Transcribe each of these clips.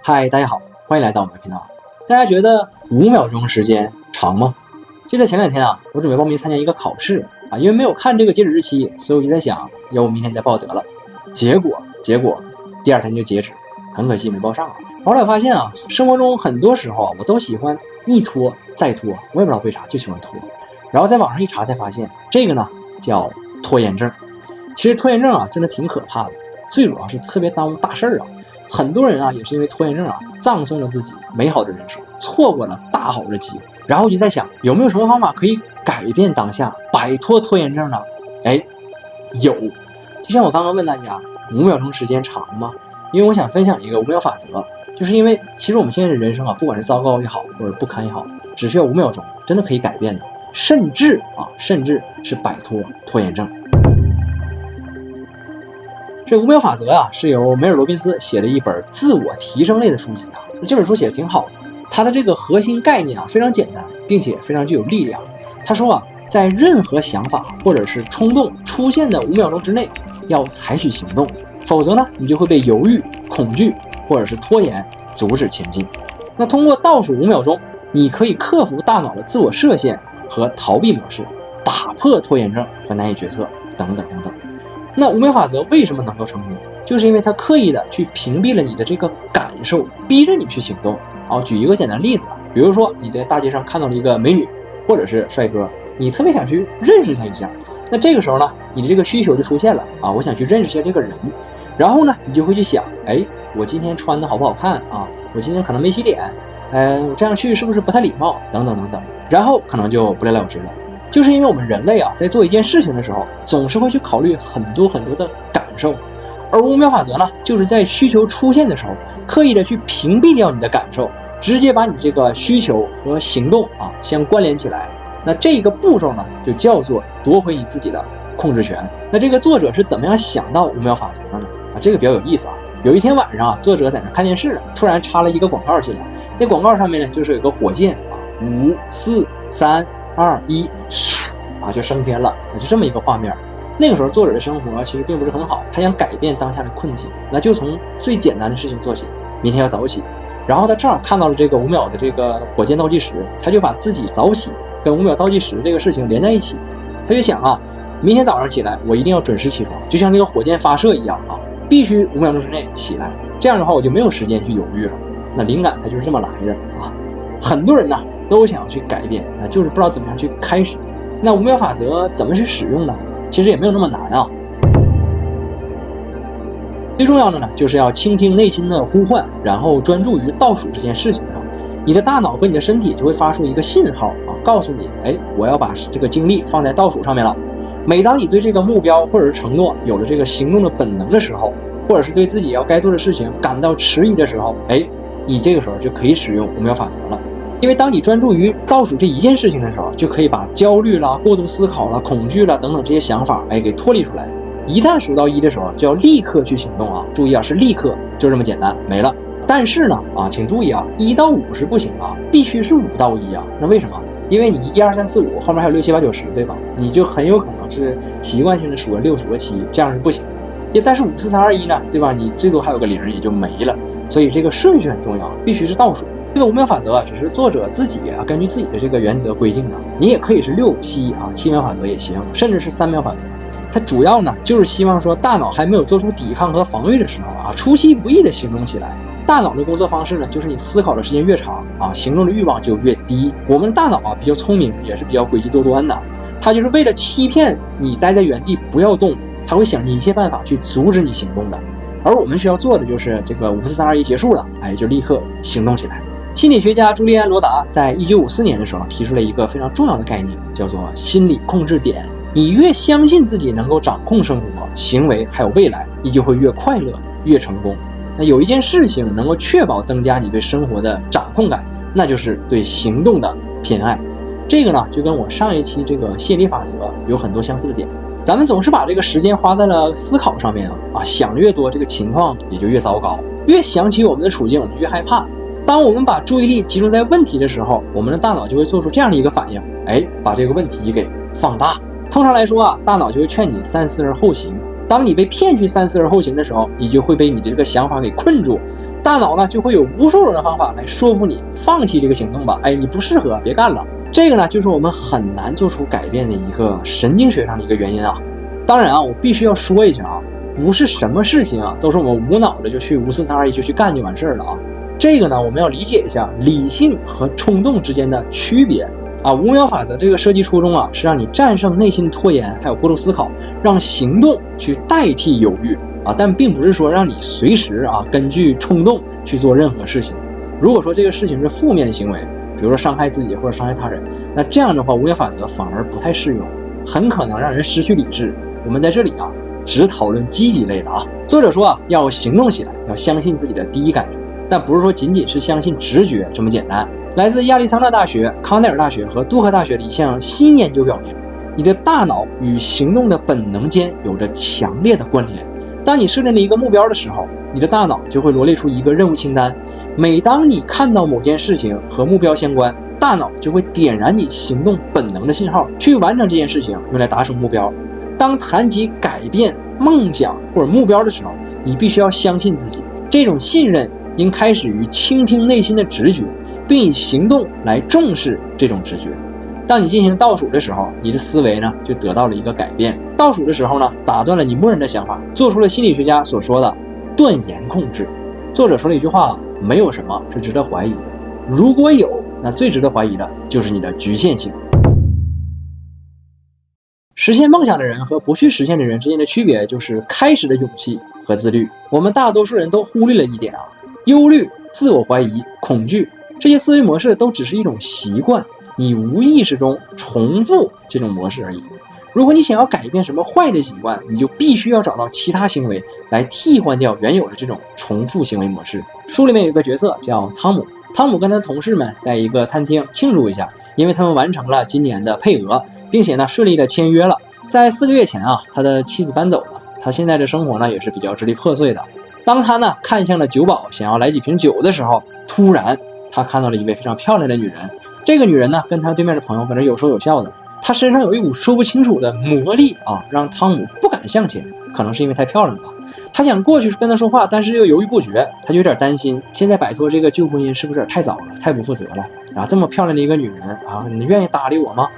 嗨，大家好，欢迎来到我们的频道。大家觉得5秒钟时间长吗？就在前2天啊，我准备报名参加一个考试啊，因为没有看这个截止日期，所以我就在想，要不明天再报得了。结果第2天就截止，很可惜没报上啊。后来我发现啊，生活中很多时候啊，我都喜欢一拖再拖，我也不知道为啥就喜欢拖。然后在网上一查才发现，这个呢叫拖延症。其实拖延症啊，真的挺可怕的，最主要是特别耽误大事儿啊。很多人啊，也是因为拖延症啊，葬送了自己美好的人生，错过了大好的机会。然后我就在想，有没有什么方法可以改变当下，摆脱拖延症呢？有。就像我刚刚问大家，5秒钟时间长吗？因为我想分享一个5秒法则，就是因为其实我们现在的人生啊，不管是糟糕也好，或者不堪也好，只需要5秒钟，真的可以改变的，甚至是摆脱拖延症。这5秒法则啊，是由梅尔罗宾斯写的一本自我提升类的书籍啊。这本书写的挺好的，它的这个核心概念啊非常简单，并且非常具有力量。他说啊，在任何想法或者是冲动出现的5秒钟之内，要采取行动，否则呢，你就会被犹豫、恐惧或者是拖延阻止前进。那通过倒数5秒钟，你可以克服大脑的自我设限和逃避模式，打破拖延症和难以决策等等。那5秒法则为什么能够成功？就是因为它刻意的去屏蔽了你的这个感受，逼着你去行动。举一个简单的例子，比如说你在大街上看到了一个美女或者是帅哥，你特别想去认识他一下。那这个时候呢，你的这个需求就出现了啊，我想去认识一下这个人。然后呢，你就会去想，我今天穿的好不好看啊？我今天可能没洗脸，我这样去是不是不太礼貌？等等。然后可能就不了了之了。就是因为我们人类啊，在做一件事情的时候，总是会去考虑很多的感受，而5秒法则呢，就是在需求出现的时候，刻意的去屏蔽掉你的感受，直接把你这个需求和行动啊相关联起来。那这个步骤呢，就叫做夺回你自己的控制权。那这个作者是怎么样想到5秒法则的呢？这个比较有意思啊。有一天晚上啊，作者在那看电视，突然插了一个广告进来，那广告上面呢，就是有个火箭啊，5、4、3、2、1，就升天了，就这么一个画面。那个时候作者的生活其实并不是很好，他想改变当下的困境，那就从最简单的事情做起，明天要早起。然后他正好看到了这个5秒的这个火箭倒计时，他就把自己早起跟5秒倒计时这个事情连在一起。他就想啊，明天早上起来我一定要准时起床，就像这个火箭发射一样啊，必须5秒钟之内起来，这样的话我就没有时间去犹豫了。那灵感它就是这么来的啊。很多人呢都想要去改变，那就是不知道怎么样去开始。那5秒法则怎么去使用呢？其实也没有那么难啊。最重要的呢，就是要倾听内心的呼唤，然后专注于倒数这件事情上。你的大脑和你的身体就会发出一个信号啊，告诉你，我要把这个精力放在倒数上面了。每当你对这个目标或者是承诺有了这个行动的本能的时候，或者是对自己要该做的事情感到迟疑的时候，你这个时候就可以使用5秒法则了。因为当你专注于倒数这一件事情的时候，就可以把焦虑啦、过度思考啦、恐惧啦等等这些想法给脱离出来。一旦数到1的时候，就要立刻去行动啊！注意啊，是立刻，就这么简单，没了。但是呢请注意啊，1到5是不行啊，必须是5到1啊。那为什么？因为你1、2、3、4、5后面还有6、7、8、9、10，对吧？你就很有可能是习惯性的数个6、数个7，这样是不行的。但是5、4、3、2、1呢，对吧？你最多还有个0，也就没了。所以这个顺序很重要，必须是倒数。这个5秒法则只是作者自己根据自己的这个原则规定的，你也可以是6、7、7秒法则也行，甚至是3秒法则。它主要呢就是希望说，大脑还没有做出抵抗和防御的时候出其不意的行动起来。大脑的工作方式呢，就是你思考的时间越长行动的欲望就越低。我们的大脑比较聪明，也是比较诡计多端的，它就是为了欺骗你待在原地不要动，它会想尽一切办法去阻止你行动的。而我们需要做的就是这个5、4、3、2、1结束了，就立刻行动起来。心理学家朱利安·罗达在1954年的时候提出了一个非常重要的概念，叫做心理控制点。你越相信自己能够掌控生活、行为还有未来，你就会越快乐、越成功。那有一件事情能够确保增加你对生活的掌控感，那就是对行动的偏爱。这个呢，就跟我上一期这个吸引力法则有很多相似的点。咱们总是把这个时间花在了思考上面想的越多，这个情况也就越糟糕。越想起我们的处境，我们越害怕。当我们把注意力集中在问题的时候，我们的大脑就会做出这样的一个反应，把这个问题给放大。通常来说大脑就会劝你三思而后行。当你被骗去三思而后行的时候，你就会被你的这个想法给困住，大脑呢就会有无数种的方法来说服你放弃这个行动吧，你不适合，别干了。这个呢就是我们很难做出改变的一个神经学上的一个原因啊。当然啊，我必须要说一下啊，不是什么事情啊都是我们无脑的就去无四三二一就去干就完事了啊。这个呢我们要理解一下理性和冲动之间的区别啊。5秒法则这个设计初衷啊是让你战胜内心拖延还有过度思考，让行动去代替犹豫啊，但并不是说让你随时根据冲动去做任何事情。如果说这个事情是负面的行为，比如说伤害自己或者伤害他人，那这样的话5秒法则反而不太适用，很可能让人失去理智。我们在这里只讨论积极类的啊。作者说要行动起来，要相信自己的第一感觉，但不是说仅仅是相信直觉这么简单。来自亚利桑那大学、康奈尔大学和杜克大学的一项新研究表明，你的大脑与行动的本能间有着强烈的关联。当你设定了一个目标的时候，你的大脑就会罗列出一个任务清单。每当你看到某件事情和目标相关，大脑就会点燃你行动本能的信号，去完成这件事情，用来达成目标。当谈及改变梦想或者目标的时候，你必须要相信自己。这种信任应开始于倾听内心的直觉，并以行动来重视这种直觉。当你进行倒数的时候，你的思维呢就得到了一个改变。倒数的时候呢，打断了你默认的想法，做出了心理学家所说的断言控制。作者说了一句话，没有什么是值得怀疑的，如果有，那最值得怀疑的就是你的局限性。实现梦想的人和不去实现的人之间的区别就是开始的勇气和自律。我们大多数人都忽略了一点忧虑、自我怀疑、恐惧，这些思维模式都只是一种习惯，你无意识中重复这种模式而已。如果你想要改变什么坏的习惯，你就必须要找到其他行为来替换掉原有的这种重复行为模式。书里面有一个角色叫汤姆，汤姆跟他的同事们在一个餐厅庆祝一下，因为他们完成了今年的配额，并且呢顺利的签约了。在4个月前他的妻子搬走了，他现在的生活呢也是比较支离破碎的。当他呢看向了酒保，想要来几瓶酒的时候，突然他看到了一位非常漂亮的女人。这个女人呢跟他对面的朋友搁那有说有笑的，她身上有一股说不清楚的魔力让汤姆不敢向前，可能是因为太漂亮了。他想过去跟她说话，但是又犹豫不决，他就有点担心，现在摆脱这个旧婚姻是不是有点太早了，太不负责了这么漂亮的一个女人你愿意搭理我吗？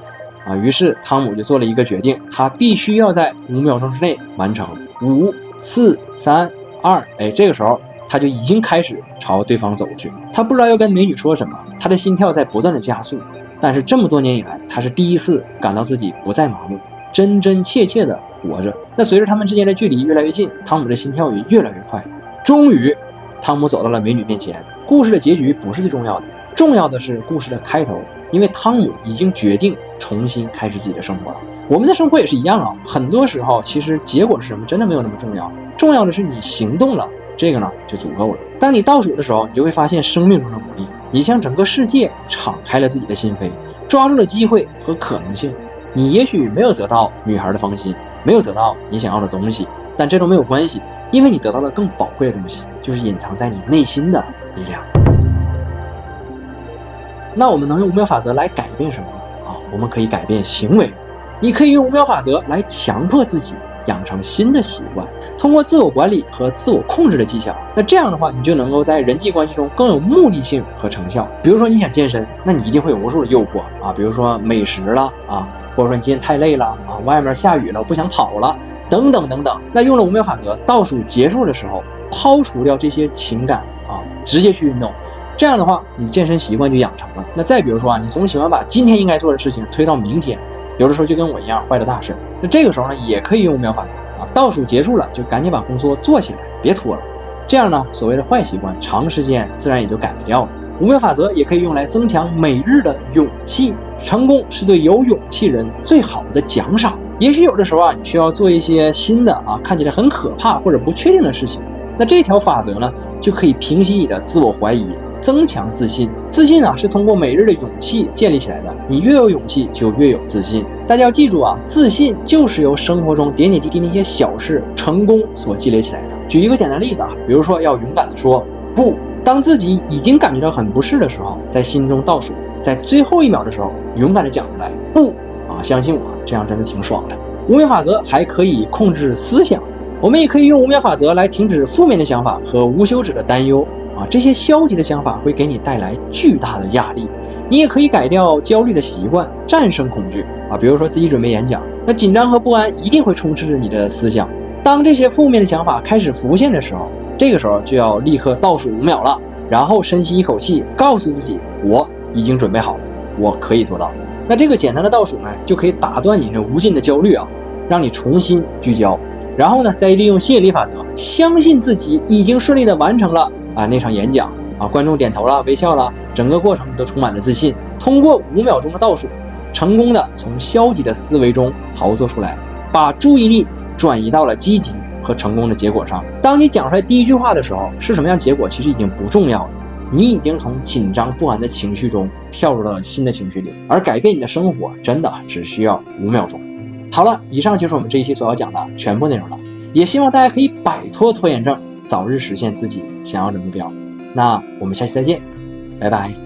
于是汤姆就做了一个决定，他必须要在5秒钟之内完成。5、4、3、2，这个时候他就已经开始朝对方走过去。他不知道要跟美女说什么，他的心跳在不断的加速。但是这么多年以来，他是第一次感到自己不再麻木，真真切切的活着。那随着他们之间的距离越来越近，汤姆的心跳也越来越快。终于，汤姆走到了美女面前。故事的结局不是最重要的，重要的是故事的开头。因为汤姆已经决定重新开始自己的生活了。我们的生活也是一样很多时候其实结果是什么真的没有那么重要，重要的是你行动了，这个呢就足够了。当你倒数的时候，你就会发现生命中的魔力，你向整个世界敞开了自己的心扉，抓住了机会和可能性。你也许没有得到女孩的芳心，没有得到你想要的东西，但这都没有关系，因为你得到了更宝贵的东西，就是隐藏在你内心的力量。那我们能用5秒法则来改变什么呢？我们可以改变行为。你可以用5秒法则来强迫自己养成新的习惯，通过自我管理和自我控制的技巧，那这样的话，你就能够在人际关系中更有目的性和成效。比如说你想健身，那你一定会有无数的诱惑比如说美食了或者说你今天太累了外面下雨了，我不想跑了，等等等等。那用了5秒法则，倒数结束的时候，抛除掉这些情感直接去运动。这样的话，你健身习惯就养成了。那再比如说你总喜欢把今天应该做的事情推到明天，有的时候就跟我一样坏了大事。那这个时候呢，也可以用5秒法则倒数结束了就赶紧把工作做起来，别拖了。这样呢，所谓的坏习惯长时间自然也就改不掉了。5秒法则也可以用来增强每日的勇气，成功是对有勇气人最好的奖赏。也许有的时候你需要做一些新的看起来很可怕或者不确定的事情，那这条法则呢，就可以平息你的自我怀疑，增强自信。自信是通过每日的勇气建立起来的，你越有勇气就越有自信。大家要记住自信就是由生活中点点滴滴那些小事成功所积累起来的。举一个简单的例子比如说要勇敢的说不。当自己已经感觉到很不适的时候，在心中倒数，在最后1秒的时候勇敢的讲出来不相信我，这样真的挺爽的。5秒法则还可以控制思想，我们也可以用5秒法则来停止负面的想法和无休止的担忧。啊，这些消极的想法会给你带来巨大的压力。你也可以改掉焦虑的习惯，战胜恐惧啊。比如说自己准备演讲，那紧张和不安一定会充斥着你的思想。当这些负面的想法开始浮现的时候，这个时候就要立刻倒数5秒了，然后深吸一口气，告诉自己我已经准备好了，我可以做到。那这个简单的倒数呢，就可以打断你这无尽的焦虑啊，让你重新聚焦。然后呢，再利用吸引力法则，相信自己已经顺利的完成了那场演讲啊，观众点头了，微笑了，整个过程都充满了自信。通过5秒钟的倒数，成功的从消极的思维中逃脱出来，把注意力转移到了积极和成功的结果上。当你讲出来第一句话的时候，是什么样结果其实已经不重要了，你已经从紧张不安的情绪中跳入到了新的情绪里，而改变你的生活真的只需要5秒钟。好了，以上就是我们这一期所要讲的全部内容了，也希望大家可以摆脱拖延症，早日实现自己想要的目标。那我们下期再见，拜拜。